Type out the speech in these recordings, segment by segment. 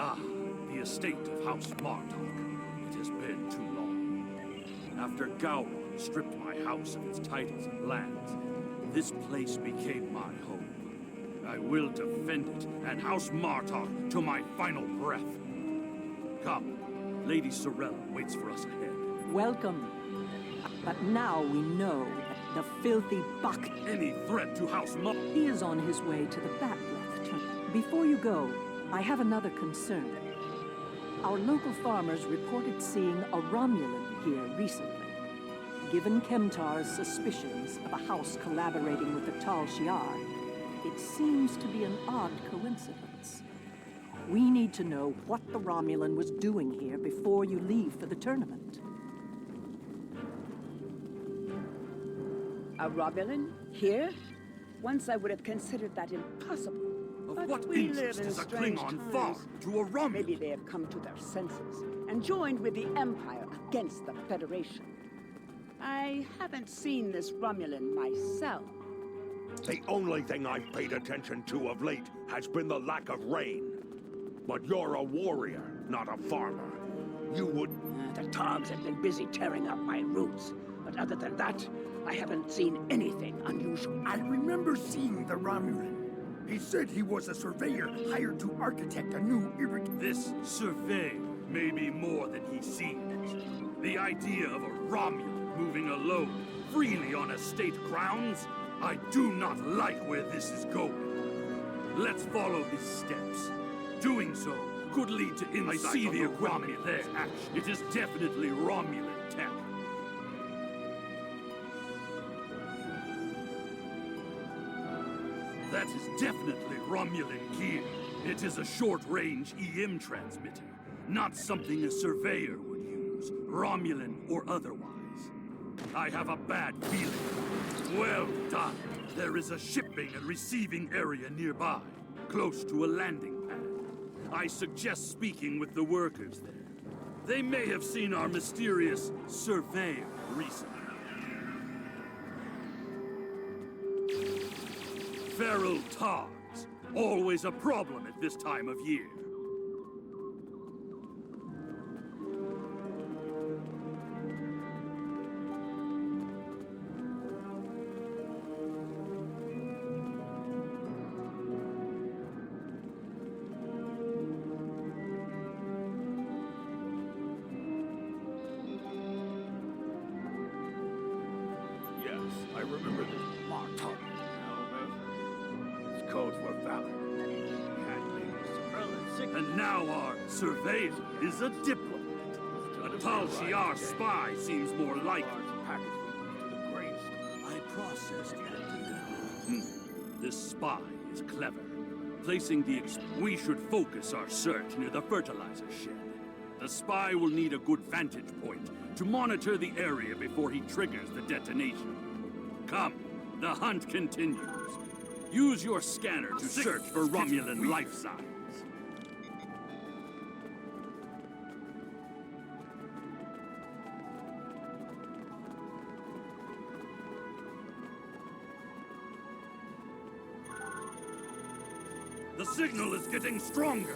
Ah, the estate of House Martok. It has been too long. After Gowron stripped my house of its titles and lands, this place became my home. I will defend it and House Martok to my final breath. Come, Lady Sorella waits for us ahead. Welcome. But now we know that the filthy buck... Any threat to House Martok? He is on his way to the Batleth tournament. Before you go, I have another concern. Our local farmers reported seeing a Romulan here recently. Given Kemtar's suspicions of a house collaborating with the Tal Shiar, it seems to be an odd coincidence. We need to know what the Romulan was doing here before you leave for the tournament. A Romulan? Here? Once I would have considered that impossible. Of But what we live interest in is a strange Klingon farm times. to a Romulan? Maybe they have come to their senses and joined with the Empire against the Federation. I haven't seen this Romulan myself. The only thing I've paid attention to of late has been the lack of rain. But you're a warrior, not a farmer. You would... The Togs have been busy tearing up my roots. But other than that, I haven't seen anything unusual. I remember seeing the Romulan. He said he was a surveyor hired to architect a new irrigation... This survey may be more than he seems. The idea of a Romulan moving alone, freely on estate grounds? I do not like where this is going. Let's follow his steps. Doing so could lead to insight. I see the equipment there. It is definitely Romulan tech. That is definitely Romulan gear. It is a short-range EM transmitter, not something a surveyor would use, Romulan or otherwise. I have a bad feeling. Well done. There is a shipping and receiving area nearby, close to a landing pad. I suggest speaking with the workers there. They may have seen our mysterious surveyor recently. Feral Togs, always a problem at this time of year. Yes, I remember this Martok. His codes were valid. And now our surveyor is a diplomat. A Tal Shiar spy seems more likely. I processed This spy is clever. Placing the we should focus our search near the fertilizer shed. The spy will need a good vantage point to monitor the area before he triggers the detonation. Come, the hunt continues. Use your scanner to search for Romulan life signs. The signal is getting stronger.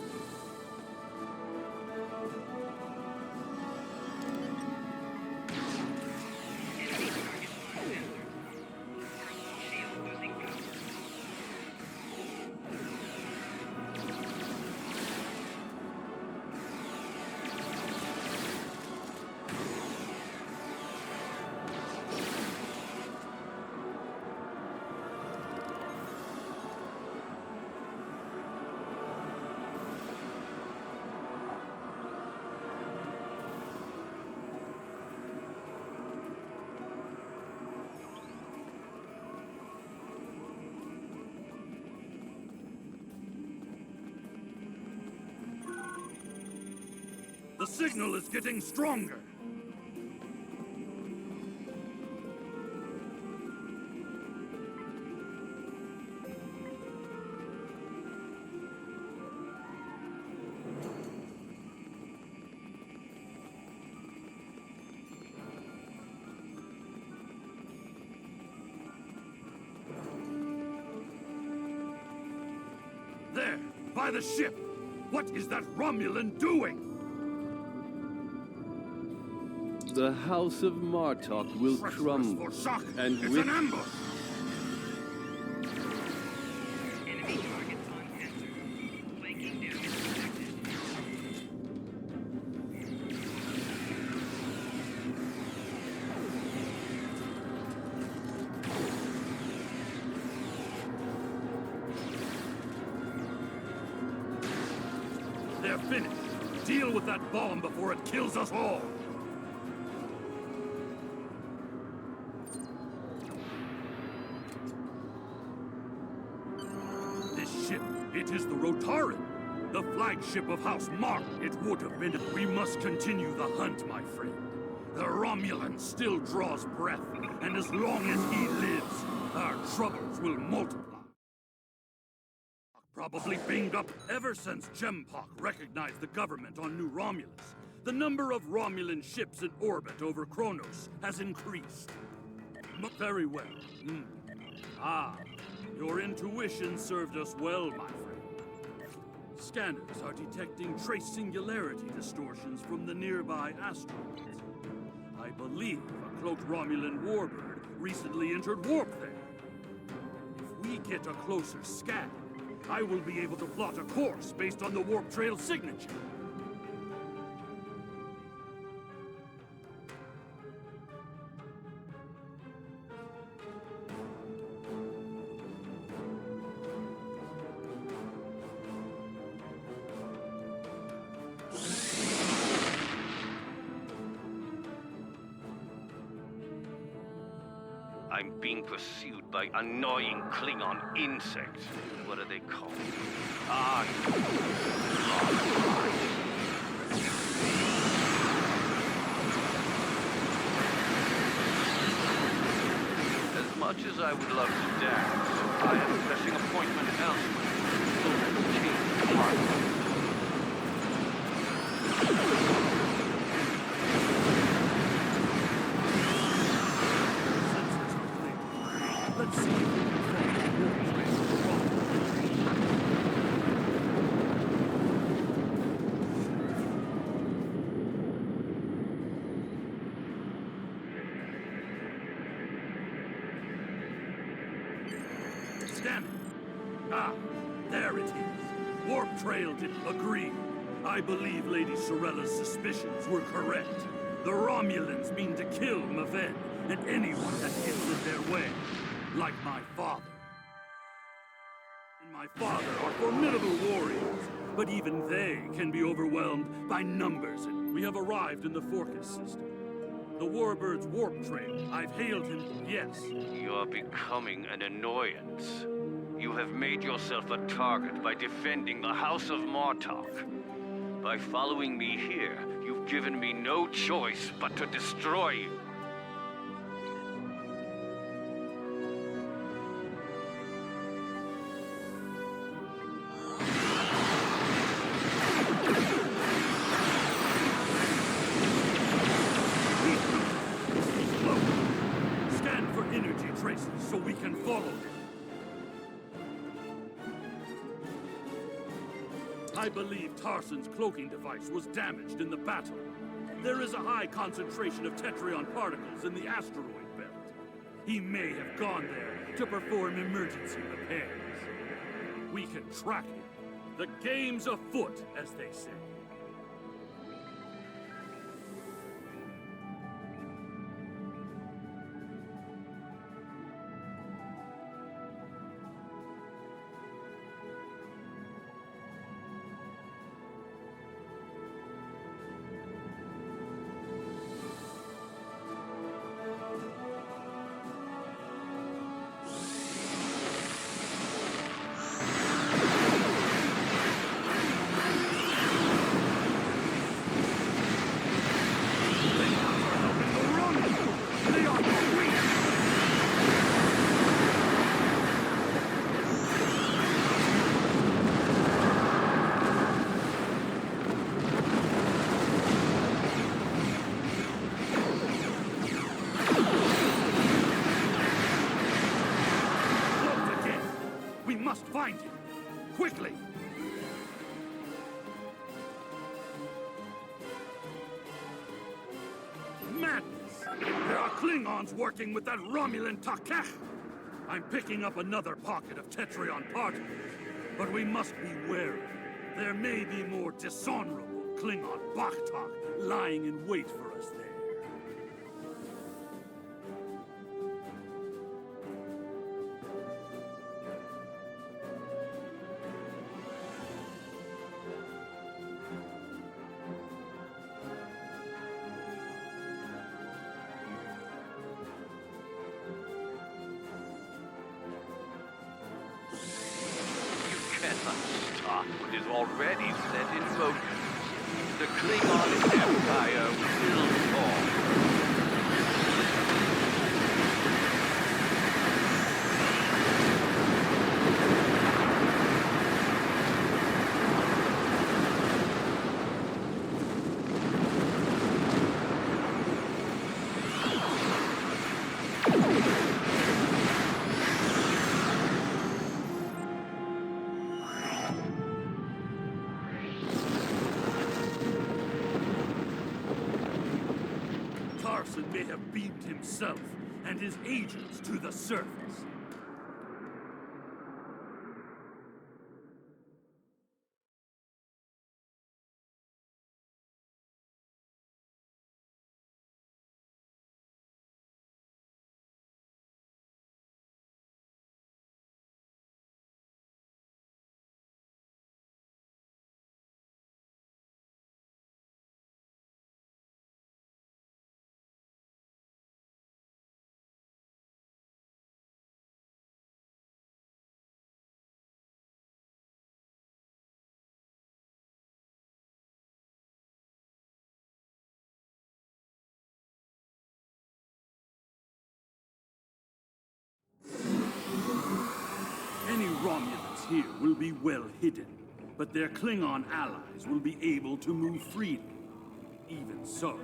The signal is getting stronger. There, by the ship. What is that Romulan doing? The House of Martok will Treacherous crumble, for shock. and It's with an ambush. Enemy targets on center. Flanking damage detected. They're finished. Deal with that bomb before it kills us all. This ship, it is the Rotaran, the flagship of House Mark. It would have been. We must continue the hunt, my friend. The Romulan still draws breath, and as long as he lives, our troubles will multiply. Probably binged up ever since Gempok recognized the government on New Romulus. The number of Romulan ships in orbit over Kronos has increased. Very well. Ah, your intuition served us well, my friend. Scanners are detecting trace singularity distortions from the nearby asteroids. I believe a cloaked Romulan warbird recently entered warp there. If we get a closer scan, I will be able to plot a course based on the warp trail signature. I'm being pursued by annoying Klingon insects. What are they called? Ah, as much as I would love to dance, I have a pressing appointment elsewhere. So change heart. Let's see if we can find the warp trail for Romulan. Scanning. Ah, there it is. Warp trail didn't agree. I believe Lady Sorella's suspicions were correct. The Romulans mean to kill Maven and anyone that gets in their way. Like my father. And my father are formidable warriors, but even they can be overwhelmed by numbers. And we have arrived in the Forcus system. The Warbird's warp trail. I've hailed him, yes. You're becoming an annoyance. You have made yourself a target by defending the House of Martok. By following me here, you've given me no choice but to destroy you. Scan for energy traces so we can follow them. I believe Tarsan's cloaking device was damaged in the battle. There is a high concentration of Tetrion particles in the asteroid belt. He may have gone there to perform emergency repairs. We can track him. The game's afoot, as they say. Find him! Quickly! There are Klingons working with that Romulan Takech. I'm picking up another pocket of Tetrion party, but we must be wary. There may be more dishonorable Klingon Baktak lying in wait for us there. Stop what is already set in motion. The Klingon Empire will fall. Tarson may have beamed himself and his agents to the surface. Any Romulans here will be well hidden, but their Klingon allies will be able to move freely. Even so,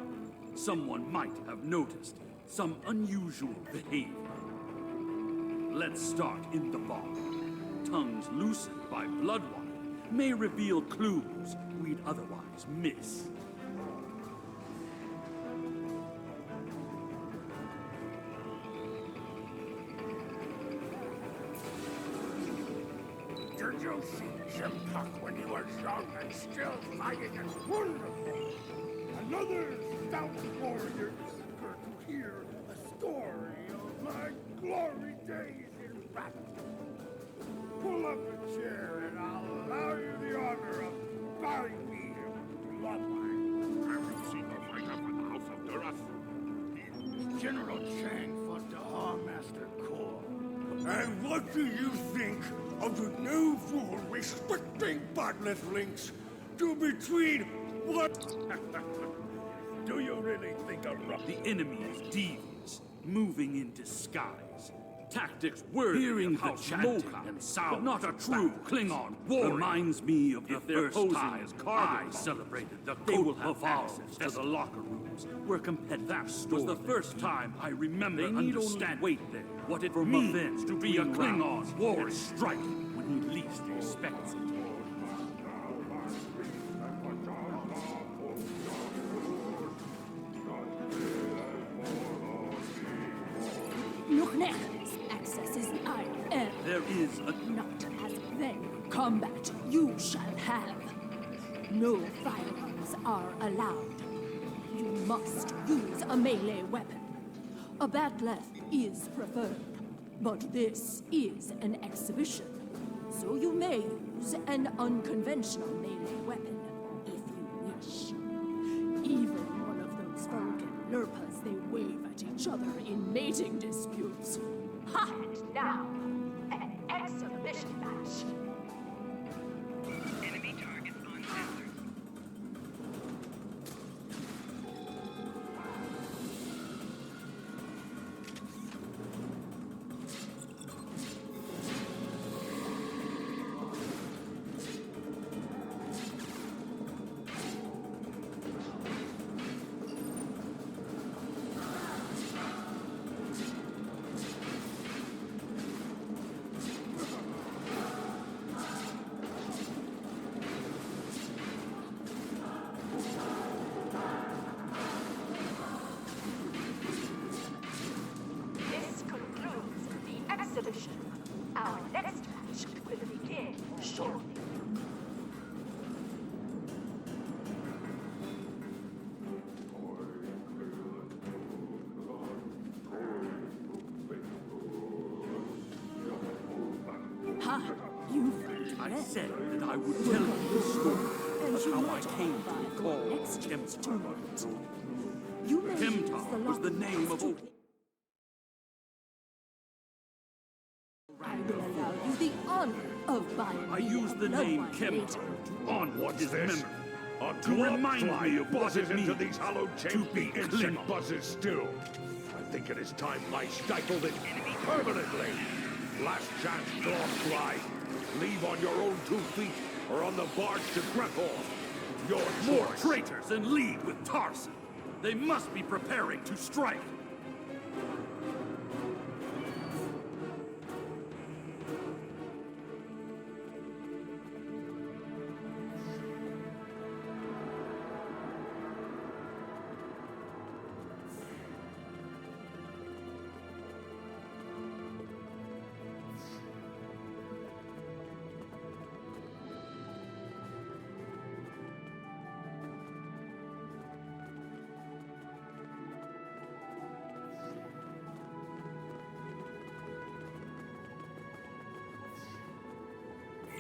someone might have noticed some unusual behavior. Let's start in the bar. Tongues loosened by blood wine may reveal clues we'd otherwise miss. Did you see Jim Puck when he was young and still fighting? It's wonderful. Another stout warrior eager to hear a story of my glory days in battle. Pull up a chair and I'll allow you the honor of buying me a bloodline. Have you seen the fighter for the House of Duras? General Chang fought the Hall Master Core. And what do you think of the new rule restricting bottomless links to between what? Do you really think a The enemy is devious, moving in disguise. Tactics worthy Hearing of the House chanting Mocha, and but not a true Klingon warrior. Reminds me of the first time I celebrated the code of access to the locker rooms where competitors. That was the first time I remember understanding what it means to be a Klingon warrior. Strike when he least expects it. Look next. Access is I am. There is a Not as then. Combat you shall have. No firearms are allowed. You must use a melee weapon. A bat'leth is preferred, but this is an exhibition, so you may use an unconventional melee weapon if you wish. Even one of those Vulcan lurpas they wave at each other in mating disputes. Ha! And now, an exhibition match. Enemy targets on sensor. position. Our next match will begin shortly. Ha! You've I read. said that I would tell you the story And of you how I might came to buy be called your next chance to Temtar. it. You may use Temtar was the lock name of to- a... I will allow you the honor of buying I me used a the name bloodwine later. Kemtar to honor What's his this? memory. A To remind fly me of what buzzes it into means these hallowed to chambers. be The insect Klingon. buzzes still. I think it is time I stifled it permanently. Last chance, fly. Leave on your own 2 feet, or on the barge to Grethor. Your More choice. traitors in league with Tarson. They must be preparing to strike.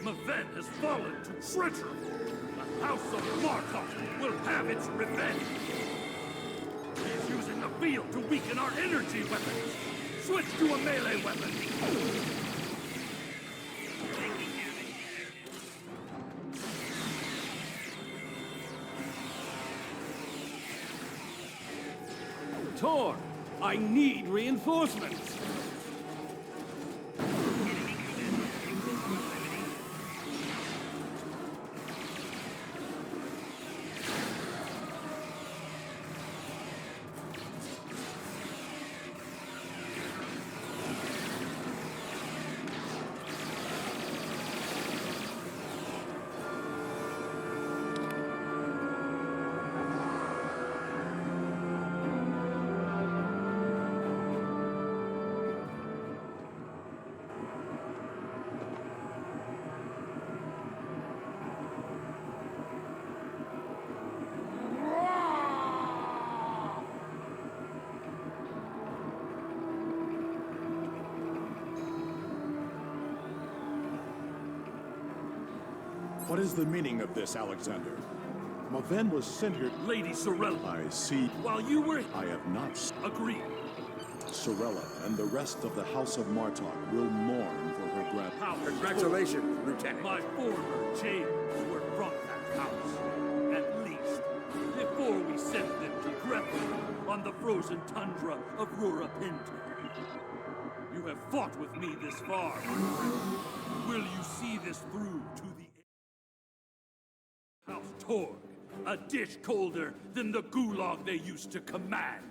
Maven has fallen to treachery. The House of Martok will have its revenge. He's using the field to weaken our energy weapons. Switch to a melee weapon. Tor, I need reinforcements. What is the meaning of this, Alexander? Maven was sent here... Lady Sorella, I see. while you were... I have not... Agreed. Sorella and the rest of the House of Martok will mourn for her grand... House Congratulations, Lieutenant. My former jailers were from that house. At least, before we sent them to Grethor on the frozen tundra of Rura Pinto. You have fought with me this far, my friend. Will you see this through to the end? House Torg, a dish colder than the gulag they used to command.